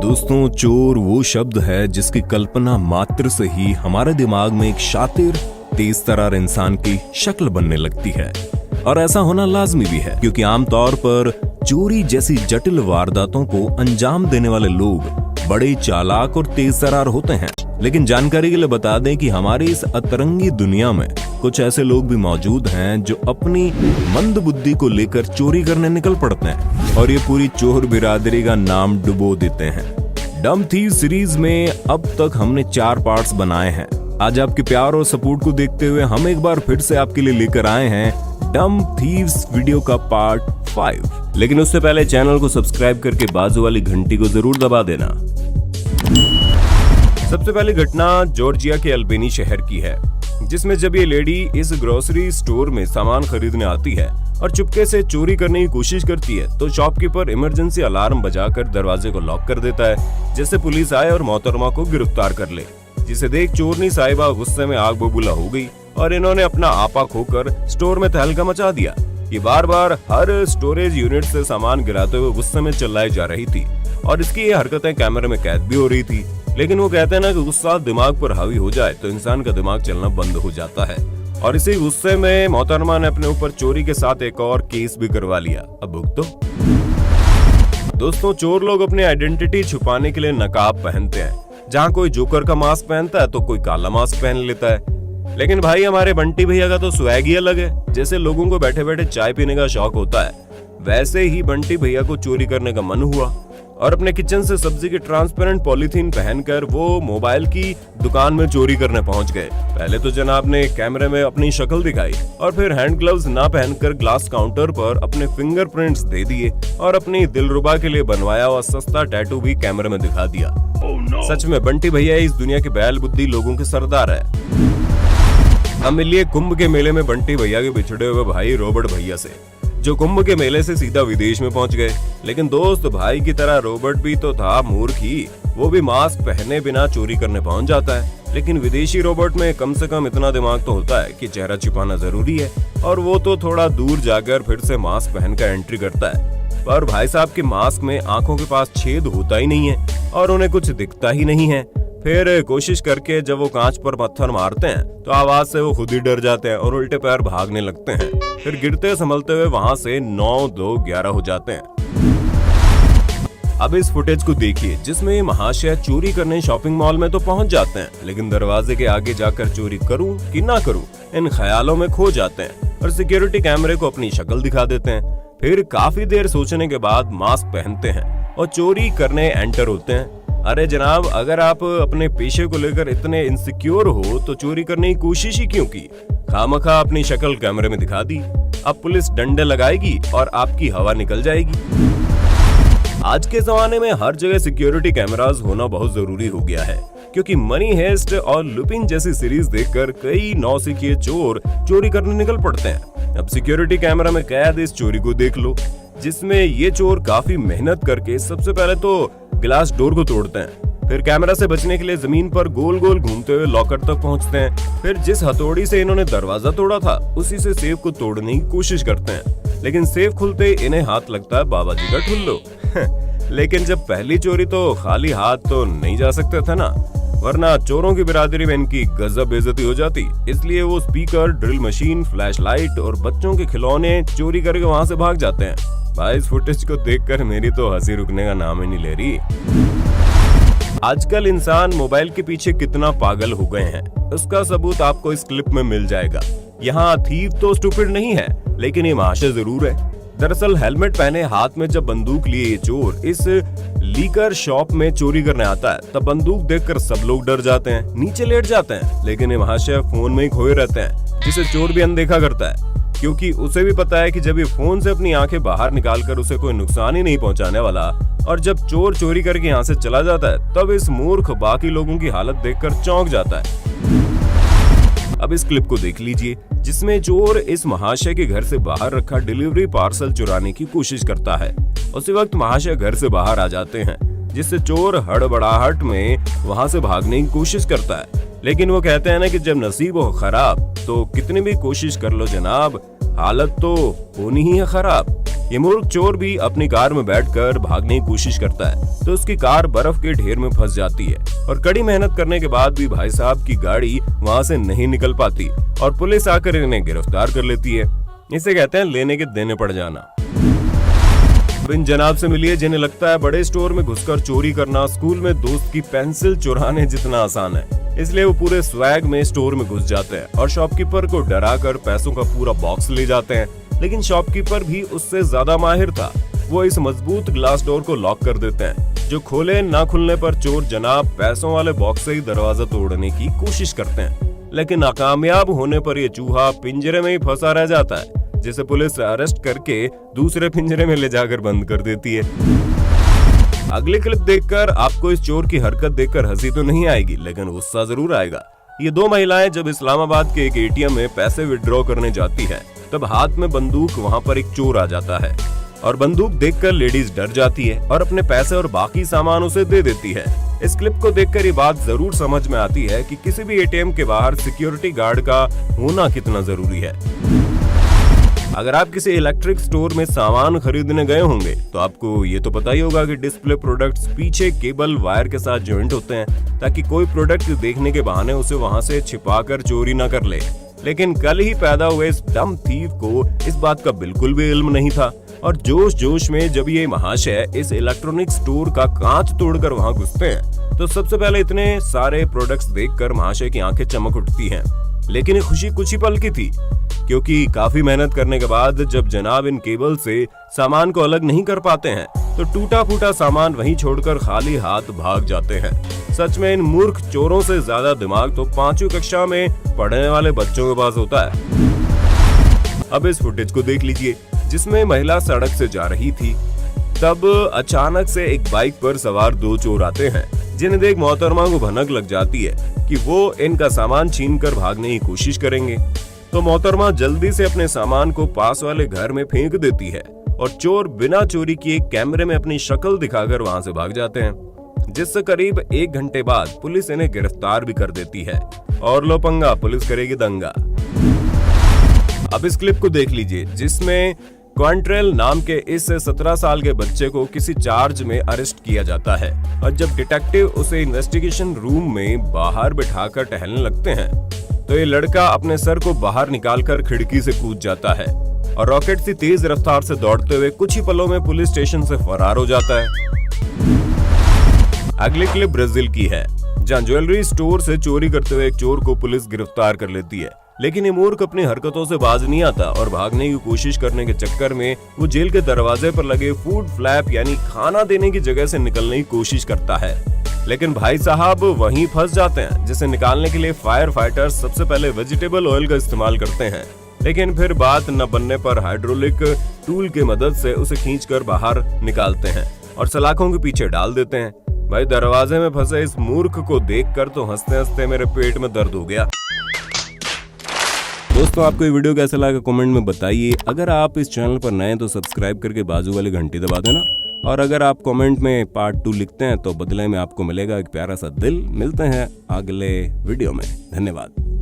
दोस्तों, चोर वो शब्द है जिसकी कल्पना मात्र से ही हमारे दिमाग में एक शातिर, तेज तर्रार इंसान की शक्ल बनने लगती है। और ऐसा होना लाजमी भी है, क्योंकि आमतौर पर चोरी जैसी जटिल वारदातों को अंजाम देने वाले लोग बड़े चालाक और तेज तर्रार होते हैं। लेकिन जानकारी के लिए बता दें कि हमारी इस अतरंगी दुनिया में कुछ ऐसे लोग भी मौजूद हैं जो अपनी मंद बुद्धि को लेकर चोरी करने निकल पड़ते हैं और ये पूरी चोर बिरादरी का नाम डुबो देते हैं। डम्ब थीव्स सीरीज में अब तक हमने 4 पार्ट्स बनाए हैं। आज आपके प्यार और सपोर्ट को देखते हुए हम एक बार फिर से आपके लिए लेकर आए हैं डम्ब थीव्स वीडियो का पार्ट 5। लेकिन उससे पहले चैनल को सब्सक्राइब करके बाजू वाली घंटी को जरूर दबा देना। सबसे पहली घटना जॉर्जिया के अल्बेनी शहर की है, जिसमें जब ये लेडी इस ग्रोसरी स्टोर में सामान खरीदने आती है और चुपके से चोरी करने की कोशिश करती है, तो शॉपकीपर इमरजेंसी अलार्म बजाकर दरवाजे को लॉक कर देता है, जिससे पुलिस आए और मोहतरमा को गिरफ्तार कर ले। जिसे देख चोरनी साहिबा गुस्से में आग बबूला हो गई और इन्होंने अपना आपा खोकर स्टोर में तहलका मचा दिया। ये बार बार हर स्टोरेज यूनिट से सामान गिराते हुए गुस्से में चिल्लाई जा रही थी और इसकी ये हरकतें कैमरे में कैद भी हो रही थी। लेकिन वो कहते हैं ना कि गुस्सा दिमाग पर हावी हो जाए तो इंसान का दिमाग चलना बंद हो जाता है। और इसी गुस्से में मोहतरमा ने अपने ऊपर चोरी के साथ एक और केस भी करवा लिया। अब भुगतो। दोस्तों, चोर लोग अपनी आइडेंटिटी छुपाने के लिए नकाब पहनते हैं। जहाँ कोई जोकर का मास्क पहनता है तो कोई काला मास्क पहन लेता है। लेकिन भाई, हमारे बंटी भैया का तो स्वैग ही अलग है। जैसे लोगों को बैठे बैठे चाय पीने का शौक होता है, वैसे ही बंटी भैया को चोरी करने का मन हुआ और अपने किचन से सब्जी की ट्रांसपेरेंट पॉलीथीन पहनकर वो मोबाइल की दुकान में चोरी करने पहुंच गए। पहले तो जनाब ने कैमरे में अपनी शक्ल दिखाई और फिर हैंड ग्लव्स ना पहनकर ग्लास काउंटर पर अपने फिंगरप्रिंट्स दे दिए और अपनी दिलरुबा के लिए बनवाया हुआ सस्ता टैटू भी कैमरे में दिखा दिया। सच में बंटी भैया इस दुनिया के बैल बुद्धि लोगों के सरदार है। अब मिलिए कुंभ के मेले में बंटी भैया के बिछड़े हुए भाई रॉबर्ट भैया से, जो कुंभ के मेले से सीधा विदेश में पहुंच गए। लेकिन दोस्त, भाई की तरह रॉबर्ट भी तो था मूर्ख ही। वो भी मास्क पहने बिना चोरी करने पहुंच जाता है। लेकिन विदेशी रॉबर्ट में कम से कम इतना दिमाग तो होता है कि चेहरा छिपाना जरूरी है, और वो तो थोड़ा दूर जाकर फिर से मास्क पहनकर एंट्री करता है। पर भाई साहब के मास्क में आंखों के पास छेद होता ही नहीं है और उन्हें कुछ दिखता ही नहीं है। फिर कोशिश करके जब वो कांच पर पत्थर मारते हैं तो आवाज से वो खुद ही डर जाते हैं और उल्टे पैर भागने लगते हैं। फिर गिरते संभलते हुए वहां से 9, 2, 11 हो जाते हैं। अब इस फुटेज को देखिए, जिसमें महाशय चोरी करने शॉपिंग मॉल में तो पहुंच जाते हैं, लेकिन दरवाजे के आगे जाकर चोरी करूं कि ना करूं, इन ख्यालों में खो जाते हैं और सिक्योरिटी कैमरे को अपनी शक्ल दिखा देते हैं। फिर काफी देर सोचने के बाद मास्क पहनते हैं और चोरी करने एंटर होते हैं। अरे जनाब, अगर आप अपने पेशे को लेकर इतने इनसिक्योर हो तो चोरी करने की कोशिश ही क्यों की? खामखा अपनी शक्ल कैमरे में दिखा दी। अब पुलिस डंडे लगाएगी और आपकी हवा निकल जाएगी। आज के जमाने में हर जगह सिक्योरिटी कैमरास होना बहुत जरूरी हो गया है, क्योंकि मनी हेस्ट और लुपिन जैसी सीरीज देखकर कई नौसिखिए चोर चोरी करने निकल पड़ते हैं। अब सिक्योरिटी कैमरा में कैद इस चोरी को देख लो, जिसमें ये चोर काफी मेहनत करके सबसे पहले तो ग्लास डोर को तोड़ते हैं, फिर कैमरा से बचने के लिए जमीन पर गोल गोल घूमते हुए लॉकर तक पहुंचते हैं। फिर जिस हथौड़ी से इन्होंने दरवाजा तोड़ा था उसी से सेफ को तोड़ने की कोशिश करते हैं, लेकिन सेफ खुलते इन्हें हाथ लगता है बाबा जी का ठुल्लो। लेकिन जब पहली चोरी तो खाली हाथ तो नहीं जा सकते थे ना, वरना चोरों की बिरादरी में इनकी गजब बेइज्जती हो जाती। इसलिए वो स्पीकर, ड्रिल मशीन, फ्लैशलाइट और बच्चों के खिलौने चोरी करके वहां से भाग जाते हैं। भाई, इस फुटेज को देखकर मेरी तो हंसी रुकने का नाम ही नहीं ले रही। आजकल इंसान मोबाइल के पीछे कितना पागल हो गए हैं, उसका सबूत आपको इस क्लिप में मिल जाएगा। यहाँ थीव तो स्टूपिड नहीं है, लेकिन ये महाशय जरूर है। दरअसल हेलमेट पहने हाथ में जब बंदूक लिए ये चोर इस लीकर शॉप में चोरी करने आता है, तब बंदूक देखकर सब लोग डर जाते हैं, नीचे लेट जाते हैं। लेकिन ये महाशय फोन में ही खोए रहते हैं, जिसे चोर भी अनदेखा करता है, क्योंकि उसे भी पता है कि जब ये फोन से अपनी आंखें बाहर निकालकर उसे कोई नुकसान ही नहीं पहुंचाने वाला, और जब चोर चोरी करके यहाँ से चला जाता है तब इस मूर्ख बाकी लोगों की हालत देखकर चौंक जाता है। अब इस क्लिप को देख लीजिए, जिसमें चोर इस महाशय के घर से बाहर रखा डिलीवरी पार्सल चुराने की कोशिश करता है। उसी वक्त महाशय घर से बाहर आ जाते हैं, जिससे चोर हड़बड़ाहट में वहां से भागने की कोशिश करता है। लेकिन वो कहते हैं ना कि जब नसीब हो खराब तो कितनी भी कोशिश कर लो जनाब, हालत तो होनी ही है खराब। ये मूर्ख चोर भी अपनी कार में बैठकर भागने की कोशिश करता है तो उसकी कार बर्फ के ढेर में फंस जाती है और कड़ी मेहनत करने के बाद भी भाई साहब की गाड़ी वहां से नहीं निकल पाती और पुलिस आकर इन्हें गिरफ्तार कर लेती है। इसे कहते हैं लेने के देने पड़ जाना। इन जनाब से मिलिए जिन्हें लगता है बड़े स्टोर में घुसकर चोरी करना स्कूल में दोस्त की पेंसिल चुराने जितना आसान है, इसलिए वो पूरे स्वैग में स्टोर में घुस जाते हैं और शॉपकीपर को डराकर पैसों का पूरा बॉक्स ले जाते हैं। लेकिन शॉपकीपर भी उससे ज्यादा माहिर था। वो इस मजबूत ग्लास डोर को लॉक कर देते हैं जो खोले ना खुलने पर चोर जनाब पैसों वाले बॉक्स से ही दरवाजा तोड़ने की कोशिश करते हैं, लेकिन नाकामयाब होने पर ये चूहा पिंजरे में ही फंसा रह जाता है जिसे पुलिस अरेस्ट करके दूसरे पिंजरे में ले जाकर बंद कर देती है। अगली क्लिप देखकर आपको इस चोर की हरकत देखकर हंसी तो नहीं आएगी लेकिन गुस्सा जरूर आएगा। ये दो महिलाएं जब इस्लामाबाद के एक एटीएम में पैसे विड्रॉ करने जाती है तब हाथ में बंदूक वहां पर एक चोर आ जाता है और बंदूक देखकर लेडीज डर जाती है और अपने पैसे और बाकी सामान उसे दे देती है। इस क्लिप को देखकर ये बात जरूर समझ में आती है कि किसी भी एटीएम के बाहर सिक्योरिटी गार्ड का होना कितना जरूरी है। अगर आप किसी इलेक्ट्रिक स्टोर में सामान खरीदने गए होंगे तो आपको ये तो पता ही होगा कि डिस्प्ले प्रोडक्ट्स पीछे केबल वायर के साथ जॉइंट होते हैं ताकि कोई प्रोडक्ट देखने के बहाने उसे वहां से छिपाकर चोरी न कर ले। लेकिन कल ही पैदा हुए इस डम थीफ को इस बात का बिल्कुल भी इल्म नहीं था और जोश जोश में जब ये महाशय इस इलेक्ट्रॉनिक स्टोर का कांच तोड़कर वहां घुसते हैं तो सबसे पहले इतने सारे प्रोडक्ट्स देखकर महाशय की आंखें चमक उठती हैं। लेकिन ये खुशी कुछ ही पल की थी क्योंकि काफी मेहनत करने के बाद जब जनाब इन केबल से सामान को अलग नहीं कर पाते हैं तो टूटा फूटा सामान वहीं छोड़कर खाली हाथ भाग जाते हैं। सच में इन मूर्ख चोरों से ज्यादा दिमाग तो 5वीं कक्षा में पढ़ने वाले बच्चों के पास होता है। अब इस फुटेज को देख लीजिए जिसमें महिला सड़क से जा रही थी, तब अचानक से एक बाइक पर सवार दो चोर आते हैं जिन्हें देख मोहतरमा को भनक लग जाती है कि वो इनका सामान छीनकर भागने की कोशिश करेंगे। तो मोहतरमा जल्दी से अपने सामान को पास वाले घर में फेंक देती है और चोर बिना चोरी किए कैमरे में अपनी शक्ल दिखाकर वहां से भाग जाते हैं, जिससे करीब 1 घंटे बाद पुलिस इन्हें गिरफ्तार भी कर देती है। और लो पंगा, पुलिस करेगी दंगा। अब इस क्लिप को देख लीजिए जिसमें क्वांट्रेल नाम के इस 17 साल के बच्चे को किसी चार्ज में अरेस्ट किया जाता है और जब डिटेक्टिव उसे इन्वेस्टिगेशन रूम में बाहर बिठाकर टहलने लगते हैं तो ये लड़का अपने सर को बाहर निकालकर खिड़की से कूद जाता है और रॉकेट सी तेज रफ्तार से दौड़ते हुए कुछ ही पलों में पुलिस स्टेशन से फरार हो जाता है। अगली क्लिप ब्राजील की है जहां ज्वेलरी स्टोर से चोरी करते हुए एक चोर को पुलिस गिरफ्तार कर लेती है। लेकिन ये मूर्ख अपनी हरकतों से बाज नहीं आता और भागने की कोशिश करने के चक्कर में वो जेल के दरवाजे पर लगे फूड फ्लैप यानी खाना देने की जगह से निकलने की कोशिश करता है, लेकिन भाई साहब वहीं फंस जाते हैं जिसे निकालने के लिए फायर फाइटर्स सबसे पहले वेजिटेबल ऑयल का इस्तेमाल करते हैं, लेकिन फिर बात न बनने पर हाइड्रोलिक टूल की मदद से उसे खींचकर बाहर निकालते हैं और सलाखों के पीछे डाल देते हैं। भाई दरवाजे में फंसे इस मूर्ख को देखकर तो हंसते हंसते मेरे पेट में दर्द हो गया। दोस्तों आपको ये वीडियो कैसा लगा कमेंट में बताइए। अगर आप इस चैनल पर नए हैं तो सब्सक्राइब करके बाजू वाली घंटी दबा देना और अगर आप कमेंट में पार्ट 2 लिखते हैं तो बदले में आपको मिलेगा एक प्यारा सा दिल। मिलते हैं अगले वीडियो में, धन्यवाद।